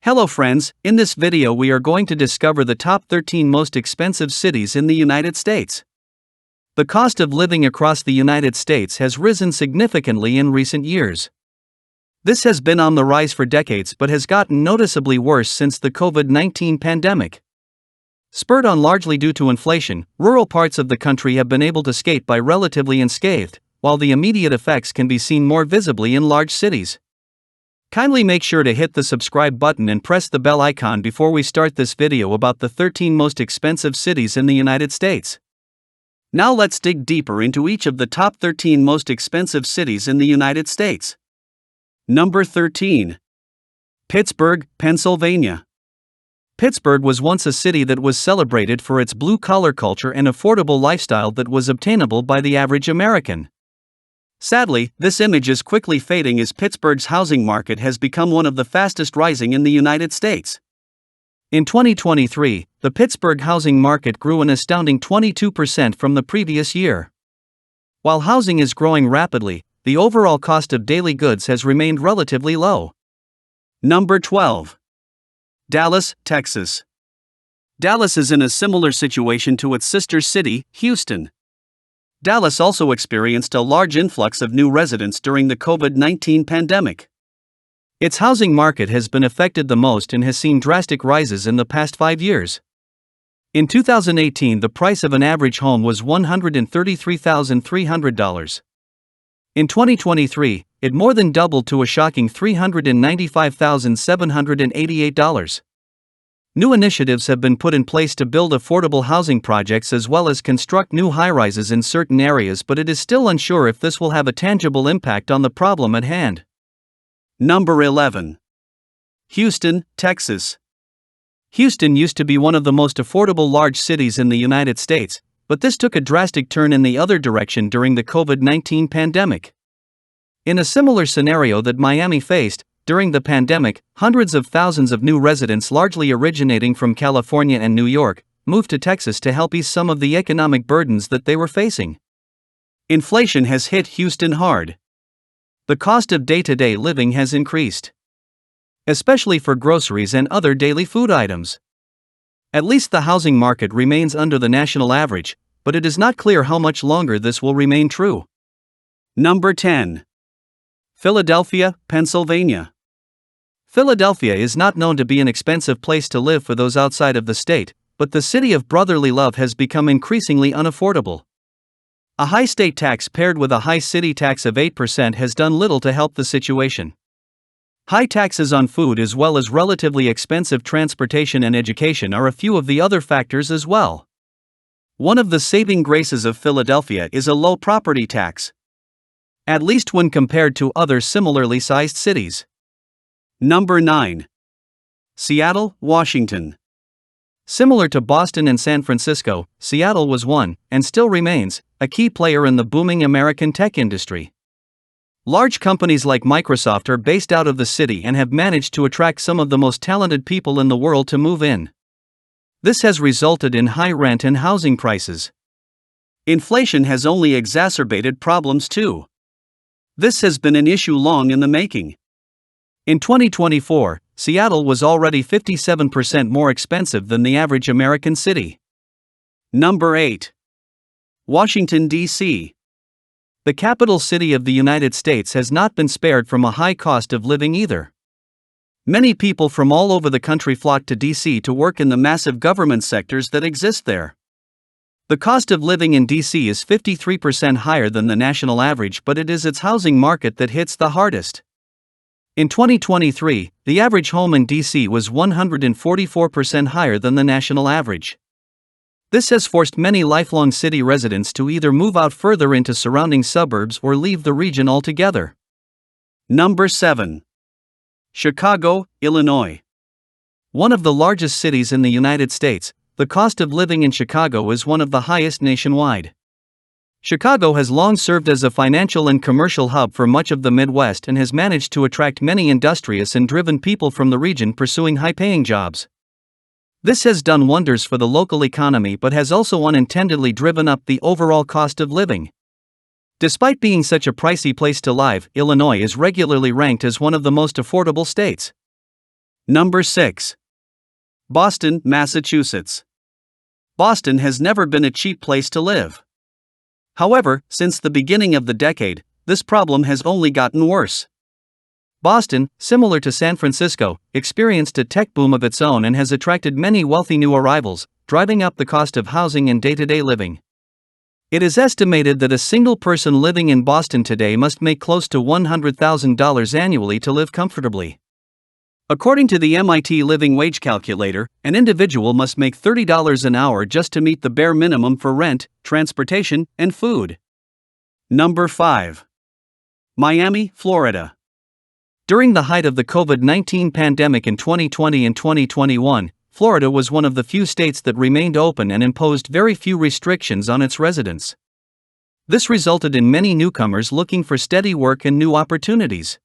Hello friends, in this video we are going to discover the top 13 most expensive cities in the United States. The cost of living across the United States has risen significantly in recent years. This has been on the rise for decades but has gotten noticeably worse since the COVID-19 pandemic. Spurred on largely due to inflation, rural parts of the country have been able to skate by relatively unscathed, while the immediate effects can be seen more visibly in large cities. Kindly make sure to hit the subscribe button and press the bell icon before we start this video about the 13 most expensive cities in the United States. Now let's dig deeper into each of the top 13 most expensive cities in the United States. Number 13. Pittsburgh, Pennsylvania. Pittsburgh was once a city that was celebrated for its blue-collar culture and affordable lifestyle that was obtainable by the average American. Sadly, this image is quickly fading as Pittsburgh's housing market has become one of the fastest rising in the United States. In 2023, the Pittsburgh housing market grew an astounding 22% from the previous year. While housing is growing rapidly, the overall cost of daily goods has remained relatively low. Number 12. Dallas, Texas. Dallas is in a similar situation to its sister city, Houston. Dallas also experienced a large influx of new residents during the COVID-19 pandemic. Its housing market has been affected the most and has seen drastic rises in the past 5 years. In 2018, the price of an average home was $133,300. In 2023, it more than doubled to a shocking $395,788. New initiatives have been put in place to build affordable housing projects as well as construct new high-rises in certain areas, but it is still unsure if this will have a tangible impact on the problem at hand. Number 11. Houston, Texas. Houston used to be one of the most affordable large cities in the United States, but this took a drastic turn in the other direction during the COVID-19 pandemic. In a similar scenario that Miami faced, during the pandemic, hundreds of thousands of new residents, largely originating from California and New York, moved to Texas to help ease some of the economic burdens that they were facing. Inflation has hit Houston hard. The cost of day-to-day living has increased, especially for groceries and other daily food items. At least the housing market remains under the national average, but it is not clear how much longer this will remain true. Number 10. Philadelphia, Pennsylvania. Philadelphia is not known to be an expensive place to live for those outside of the state, but the city of brotherly love has become increasingly unaffordable. A high state tax paired with a high city tax of 8% has done little to help the situation. High taxes on food as well as relatively expensive transportation and education are a few of the other factors as well. One of the saving graces of Philadelphia is a low property tax, at least when compared to other similarly sized cities. Number 9. Seattle, Washington. Similar to Boston and San Francisco, Seattle was one, and still remains, a key player in the booming American tech industry. Large companies like Microsoft are based out of the city and have managed to attract some of the most talented people in the world to move in. This has resulted in high rent and housing prices. Inflation has only exacerbated problems too. This has been an issue long in the making. In 2024, Seattle was already 57% more expensive than the average American city. Number 8. Washington, D.C. The capital city of the United States has not been spared from a high cost of living either. Many people from all over the country flock to D.C. to work in the massive government sectors that exist there. The cost of living in D.C. is 53% higher than the national average, but it is its housing market that hits the hardest. In 2023, the average home in D.C. was 144% higher than the national average. This has forced many lifelong city residents to either move out further into surrounding suburbs or leave the region altogether. Number 7. Chicago, Illinois. One of the largest cities in the United States, the cost of living in Chicago is one of the highest nationwide. Chicago has long served as a financial and commercial hub for much of the Midwest and has managed to attract many industrious and driven people from the region pursuing high-paying jobs. This has done wonders for the local economy but has also unintendedly driven up the overall cost of living. Despite being such a pricey place to live, Illinois is regularly ranked as one of the most affordable states. Number 6. Boston, Massachusetts. Boston has never been a cheap place to live. However, since the beginning of the decade, this problem has only gotten worse. Boston, similar to San Francisco, experienced a tech boom of its own and has attracted many wealthy new arrivals, driving up the cost of housing and day-to-day living. It is estimated that a single person living in Boston today must make close to $100,000 annually to live comfortably. According to the MIT Living Wage Calculator, an individual must make $30 an hour just to meet the bare minimum for rent, transportation, and food. Number 5. Miami, Florida. During the height of the COVID-19 pandemic in 2020 and 2021, Florida was one of the few states that remained open and imposed very few restrictions on its residents. This resulted in many newcomers looking for steady work and new opportunities.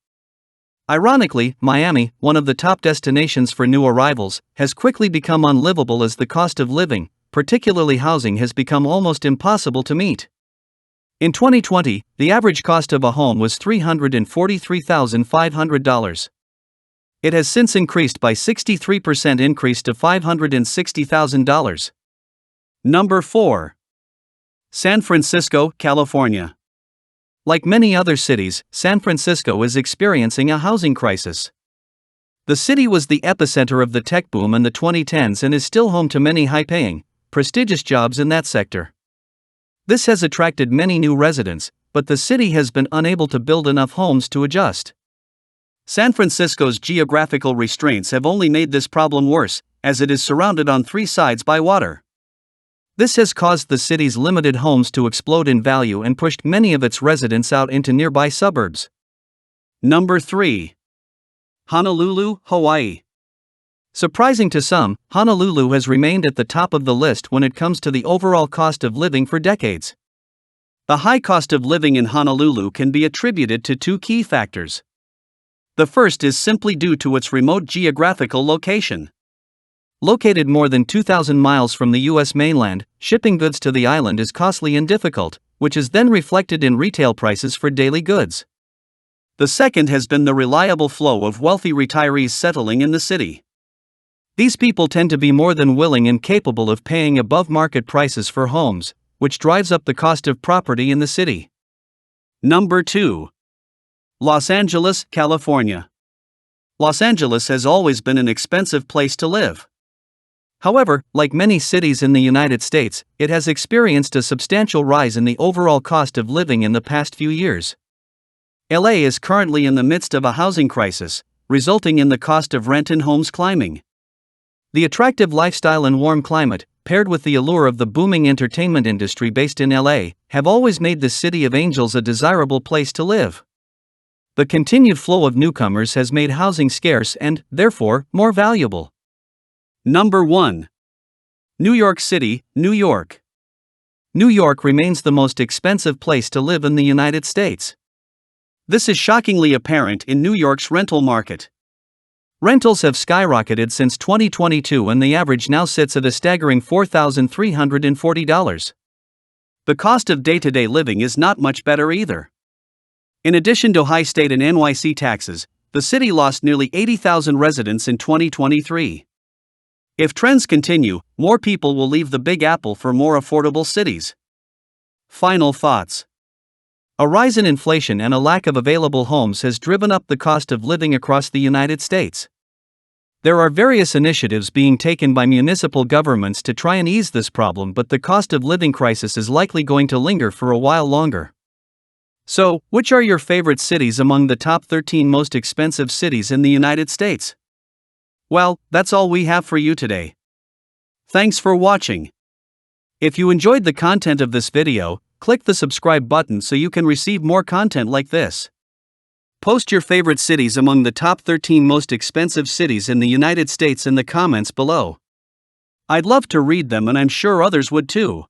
Ironically, Miami, one of the top destinations for new arrivals, has quickly become unlivable as the cost of living, particularly housing, has become almost impossible to meet. In 2020, the average cost of a home was $343,500. It has since increased by 63% increase to $560,000. Number 4. San Francisco, California. Like many other cities, San Francisco is experiencing a housing crisis. The city was the epicenter of the tech boom in the 2010s and is still home to many high-paying, prestigious jobs in that sector. This has attracted many new residents, but the city has been unable to build enough homes to adjust. San Francisco's geographical restraints have only made this problem worse, as it is surrounded on 3 sides by water. This has caused the city's limited homes to explode in value and pushed many of its residents out into nearby suburbs. Number 3. Honolulu, Hawaii. Surprising to some, Honolulu has remained at the top of the list when it comes to the overall cost of living for decades. The high cost of living in Honolulu can be attributed to 2 key factors. The first is simply due to its remote geographical location. Located more than 2,000 miles from the U.S. mainland, shipping goods to the island is costly and difficult, which is then reflected in retail prices for daily goods. The second has been the reliable flow of wealthy retirees settling in the city. These people tend to be more than willing and capable of paying above-market prices for homes, which drives up the cost of property in the city. Number 2. Los Angeles, California. Los Angeles has always been an expensive place to live. However, like many cities in the United States, it has experienced a substantial rise in the overall cost of living in the past few years. LA is currently in the midst of a housing crisis, resulting in the cost of rent and homes climbing. The attractive lifestyle and warm climate, paired with the allure of the booming entertainment industry based in LA, have always made the City of Angels a desirable place to live. The continued flow of newcomers has made housing scarce and, therefore, more valuable. Number 1. New York City, New York. New York remains the most expensive place to live in the United States. This is shockingly apparent in New York's rental market. Rentals have skyrocketed since 2022 and the average now sits at a staggering $4,340. The cost of day-to-day living is not much better either. In addition to high state and NYC taxes, the city lost nearly 80,000 residents in 2023. If trends continue, more people will leave the Big Apple for more affordable cities. Final thoughts. A rise in inflation and a lack of available homes has driven up the cost of living across the United States. There are various initiatives being taken by municipal governments to try and ease this problem, but the cost of living crisis is likely going to linger for a while longer. So, which are your favorite cities among the top 13 most expensive cities in the United States? Well, that's all we have for you today. Thanks for watching. If you enjoyed the content of this video, click the subscribe button so you can receive more content like this. Post your favorite cities among the top 13 most expensive cities in the United States in the comments below. I'd love to read them and I'm sure others would too.